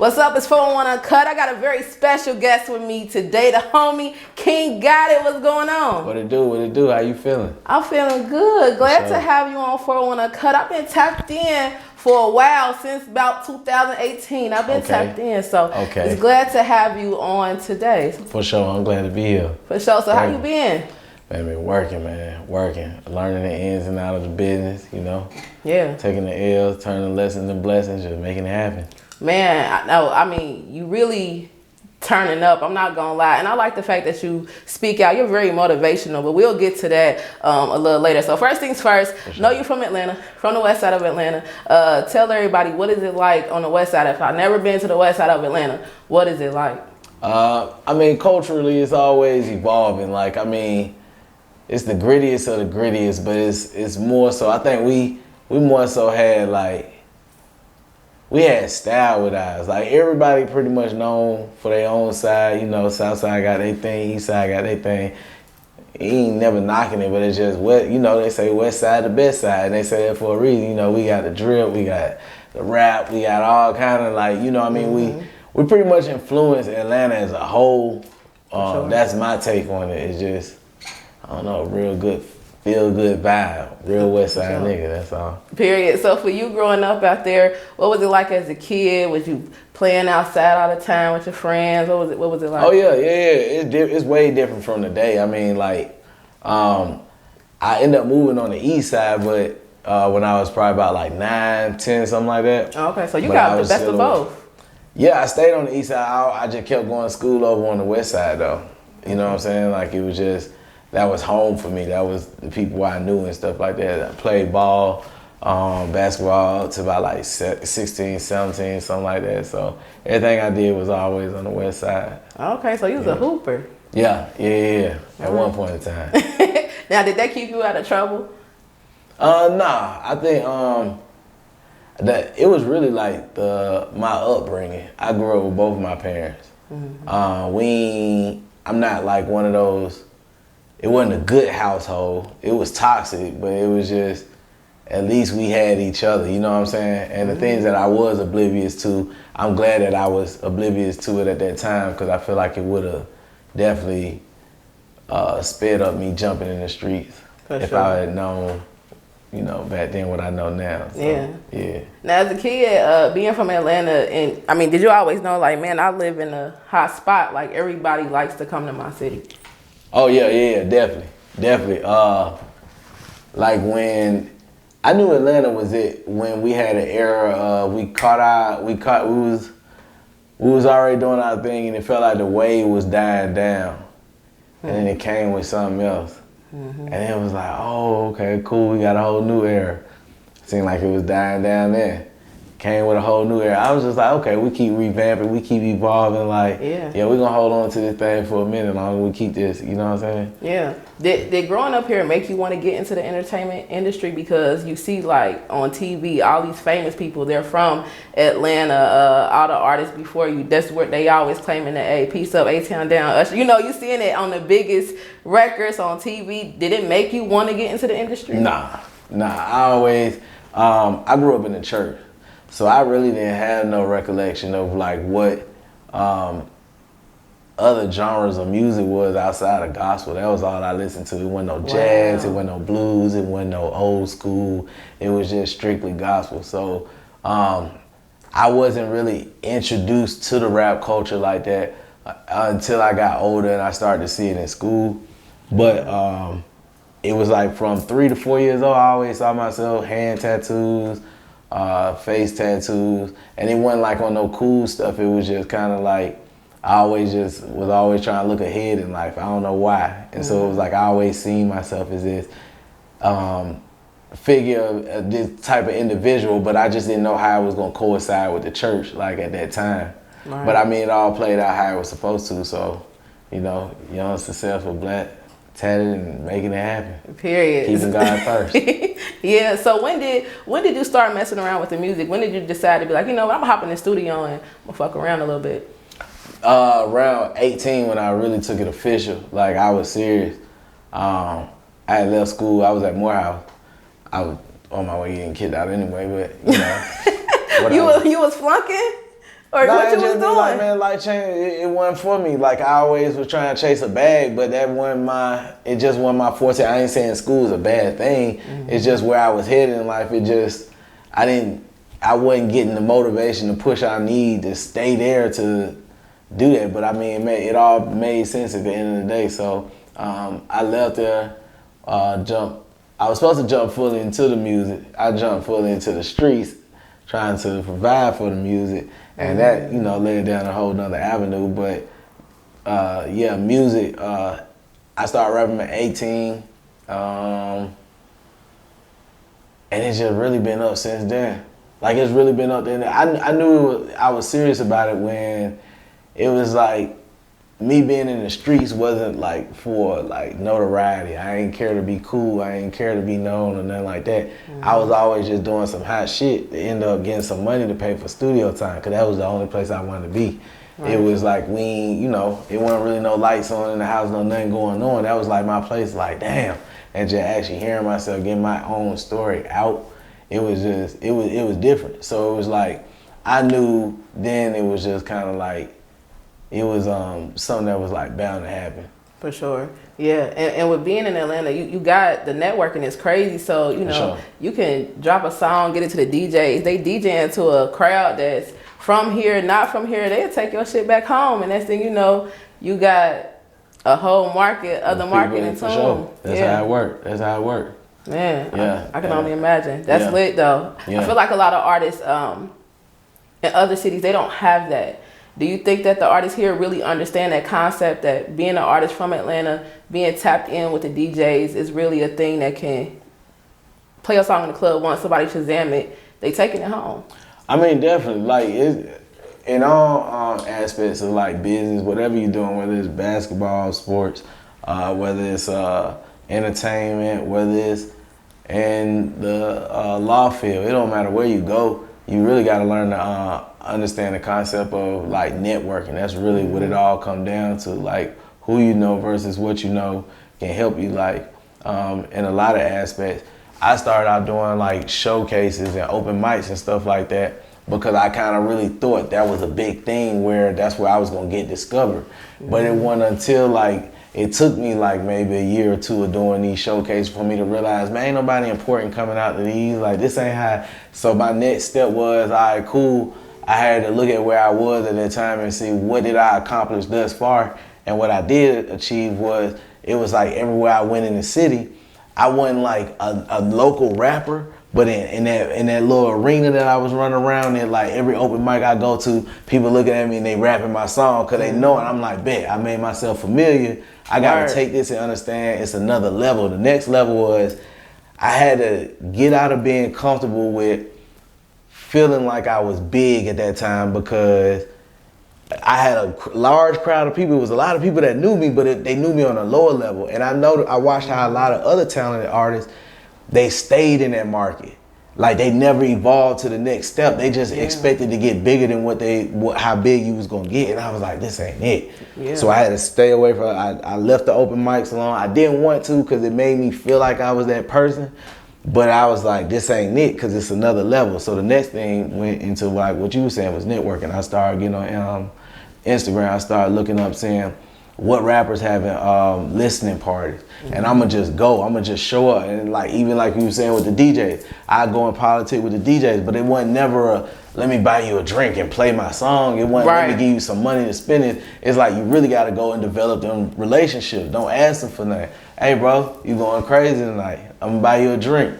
What's up? It's 401 Uncut. I got a very special guest with me today, the homie King Got It. What's going on? What it do? What it do? How you feeling? I'm feeling good. Glad to have you on 401 Uncut. I've been tapped in for a while, since about 2018. I've been tapped in, so it's glad to have you on today. For sure. I'm glad to be here. For sure. So how you been? Man, been working, man. Working. Learning the ins and outs of the business, you know? Yeah. Taking the L's, turning lessons and blessings, just making it happen. Man, I know. I mean, you really turning up. I'm not gonna lie, and I like the fact that you speak out. You're very motivational, but we'll get to that a little later. So first things first. Know you're from Atlanta, from the west side of Atlanta. Tell everybody, what is it like on the west side? If I've never been to the west side of Atlanta, what is it like? I mean, culturally, it's always evolving. Like, I mean, it's the grittiest of the grittiest, but it's more so. I think we more so had like. We had style with ours. Like, everybody pretty much known for their own side. You know, South Side got their thing, East Side got their thing. He ain't never knocking it, but it's just, you know, they say West Side the best side, and they say that for a reason. You know, we got the drip, we got the rap, we got all kind of like, you know what I mean? We pretty much influenced Atlanta as a whole. Sure. That's my take on it. It's just, I don't know, real good, feel good vibe. Real West Side nigga, that's all. Period. So for you growing up out there, what was it like as a kid? Was you playing outside all the time with your friends? What was it like? Oh yeah. It's way different from today. I mean, like, I ended up moving on the east side, but when I was probably about like 9, 10, something like that. Okay, so you got the best of both. Yeah, I stayed on the east side. I just kept going to school over on the west side though. You know what I'm saying? Like, it was just, that was home for me. That was the people I knew and stuff like that. I played ball, basketball to about like 16, 17, something like that. So everything I did was always on the west side. Okay, so you was a hooper. Yeah. At one point in time. Now, did that keep you out of trouble? Nah. I think that it was really like my upbringing. I grew up with both of my parents. I'm not like one of those. It wasn't a good household. It was toxic, but it was just, at least we had each other, you know what I'm saying? And the things that I was oblivious to, I'm glad that I was oblivious to it at that time, because I feel like it would have definitely sped up me jumping in the streets if I had known, you know, back then what I know now. So, yeah. Now, as a kid, being from Atlanta, and I mean, did you always know, like, man, I live in a hot spot, like everybody likes to come to my city? Oh yeah, definitely. Like, when I knew Atlanta was it, when we had an era, we was already doing our thing, and it felt like the wave was dying down, and then it came with something else, and it was like, oh, okay, cool, we got a whole new era. Seemed like it was dying down there. Came with a whole new era. I was just like, okay, we keep revamping, we keep evolving, like, yeah, we're gonna hold on to this thing for a minute longer, we keep this, you know what I'm saying? Yeah. Did growing up here make you want to get into the entertainment industry? Because you see, like, on TV, all these famous people, they're from Atlanta, all the artists before you, that's where they always claiming that, hey, peace up, A-Town down, Usher. You know, you seeing it on the biggest records on TV. Did it make you want to get into the industry? Nah, I always, I grew up in the church. So I really didn't have no recollection of like what other genres of music was outside of gospel. That was all I listened to. It wasn't no jazz, it wasn't no blues, it wasn't no old school. It was just strictly gospel. So I wasn't really introduced to the rap culture like that until I got older and I started to see it in school. But it was like from 3 to 4 years old, I always saw myself hand tattoos, face tattoos, and it wasn't like on no cool stuff. It was just kind of like I was always trying to look ahead in life. I don't know why, and so it was like I always seen myself as this figure, this type of individual, but I just didn't know how it was gonna coincide with the church, like at that time. Right. But I mean, it all played out how it was supposed to. So, you know, young, successful, black, tatted, and making it happen. Period. Keeping God first. Yeah. So when did you start messing around with the music? When did you decide to be like, you know what, I'm gonna hop in the studio and I'm gonna fuck around a little bit? Around 18, when I really took it official, like I was serious. I had left school. I was at Morehouse. I was on my way getting kicked out anyway, but you know. You was flunking? Or nah, what it you was just be doing? like, man, life change. It wasn't for me. Like I always was trying to chase a bag, but it just wasn't my forte. I ain't saying school's a bad thing. It's just where I was headed in life. I wasn't getting the motivation to push I need to stay there to do that. But I mean, it all made sense at the end of the day. So I left there, I was supposed to jump fully into the music. I jumped fully into the streets, trying to provide for the music. And that, led down a whole nother avenue. But music, I started rapping at 18. And it's just really been up since then. Like, it's really been up there. I knew I was serious about it when it was like, me being in the streets wasn't like for like notoriety. I ain't care to be cool. I ain't care to be known or nothing like that. I was always just doing some hot shit to end up getting some money to pay for studio time, because that was the only place I wanted to be. Right. It was like it wasn't really no lights on in the house, no nothing going on. That was like my place, like damn. And just actually hearing myself, getting my own story out, it was different. So it was like, I knew then it was just kind of like, it was something that was like bound to happen. For sure. Yeah. And with being in Atlanta, you got the networking is crazy. So, you can drop a song, get it to the DJs. They DJing to a crowd that's from here, not from here. They'll take your shit back home. And next thing you know, you got a whole market, other market in tune. For sure. That's how it worked. Man, yeah, I can only imagine. That's lit though. Yeah. I feel like a lot of artists in other cities, they don't have that. Do you think that the artists here really understand that concept, that being an artist from Atlanta, being tapped in with the DJs is really a thing that can play a song in the club, once somebody Shazam it, they taking it home? I mean, definitely. Like, in all aspects of like business, whatever you're doing, whether it's basketball, sports, whether it's entertainment, whether it's in the law field, it don't matter where you go. You really got to learn to understand the concept of like networking. That's really what it all comes down to. Like, who you know versus what you know can help you, like in a lot of aspects. I started out doing like showcases and open mics and stuff like that because I kind of really thought that was a big thing, where that's where I was gonna get discovered. But it wasn't until like, it took me like maybe a year or two of doing these showcases for me to realize, man, ain't nobody important coming out to these. Like, this ain't how. So my next step was, all right, cool. I had to look at where I was at that time and see what did I accomplish thus far. And what I did achieve was, it was like everywhere I went in the city, I wasn't like a local rapper, but in that little arena that I was running around in, like every open mic I go to, people looking at me and they rapping my song because they know it. I'm like, bet, I made myself familiar. I got to take this and understand it's another level. The next level was, I had to get out of being comfortable with feeling like I was big at that time, because I had a large crowd of people. It was a lot of people that knew me, but they knew me on a lower level. And I watched how a lot of other talented artists, they stayed in that market. Like, they never evolved to the next step. They just expected to get bigger than how big you was gonna get. And I was like, this ain't it. Yeah. So I had to stay away from it. I left the open mics alone. I didn't want to, because it made me feel like I was that person. But I was like, this ain't it, because it's another level. So the next thing went into like what you were saying was networking. I started getting on Instagram. I started looking up, saying what rappers having listening parties. And I'm gonna just go. I'm gonna just show up. And like, even like you were saying with the DJs, I go in politics with the DJs, but it wasn't never let me buy you a drink and play my song. It wasn't let me give you some money to spend it. It's like, you really gotta go and develop them relationships. Don't ask them for nothing. Hey bro, you going crazy tonight. I'm gonna buy you a drink.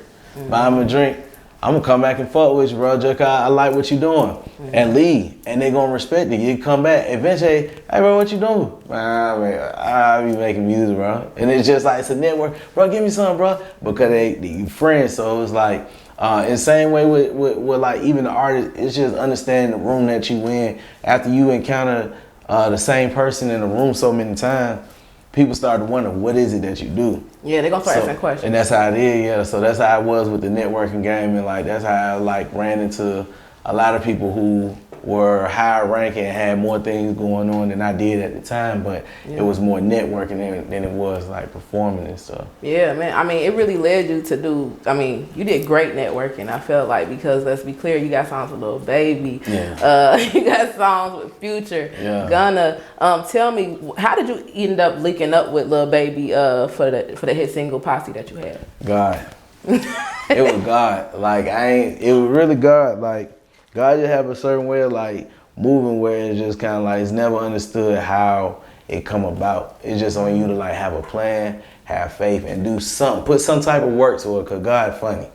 Buy him a drink. I'm gonna come back and fuck with you, bro. Just 'cause I like what you doing. And leave. And they gonna respect it. You come back. Eventually, hey bro, what you doing? Man, I be making music, bro. And it's just like, it's a network. Bro, give me some, bro. Because they friends. So it's like, in the same way with like even the artist, it's just understanding the room that you in. After you encounter the same person in the room so many times, people start to wonder, what is it that you do? Yeah, they're gonna start asking questions. And that's how it is, yeah. So that's how it was with the networking game, and like that's how I like ran into a lot of people who were higher ranking and had more things going on than I did at the time, but it was more networking than it was like performing and stuff. Yeah, man. I mean, it really led you to do, I mean, you did great networking, I felt like, because let's be clear, you got songs with Lil Baby. Yeah. You got songs with Future, Gunna. Tell me, how did you end up linking up with Lil Baby for the hit single Posse that you had? God. It was God. Like, it was really God. Like, God just have a certain way of like moving where it's just kind of like, it's never understood how it come about. It's just on you to like have a plan, have faith, and do something. Put some type of work to it, because God funny.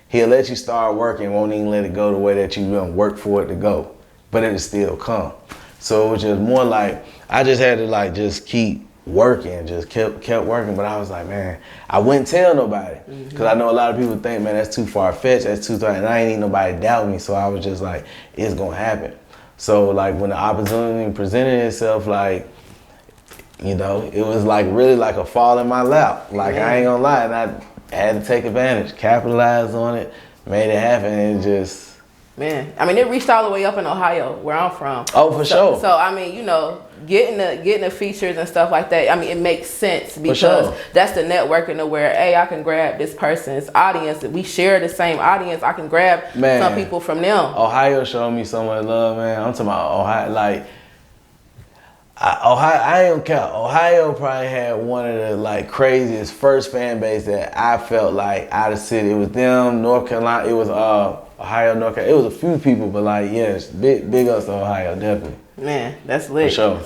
He'll let you start working, won't even let it go the way that you gonna work for it to go. But it'll still come. So it was just more like, I just had to like just keep working, just kept working. But I was like, man, I wouldn't tell nobody, because I know a lot of people think, man, that's too far-fetched, that's too far, and I ain't need nobody doubt me. So I was just like, it's gonna happen. So like when the opportunity presented itself, like, you know, it was like really like a fall in my lap. Like, I ain't gonna lie, and I had to take advantage, capitalize on it, made it happen, and just. Man, I mean, it reached all the way up in Ohio, where I'm from. Oh, for sure. So I mean, you know, getting the features and stuff like that. I mean, it makes sense, because that's the networking to where, hey, I can grab this person's audience. We share the same audience. I can grab some people from them. Ohio showed me so much love, man. I'm talking about Ohio, like. Ohio, I ain't gonna count. Ohio probably had one of the like craziest first fan base that I felt like out of city. It was them, North Carolina. It was Ohio, North Carolina. It was a few people, but like, yes, big ups to Ohio, definitely. Man, that's lit. For sure.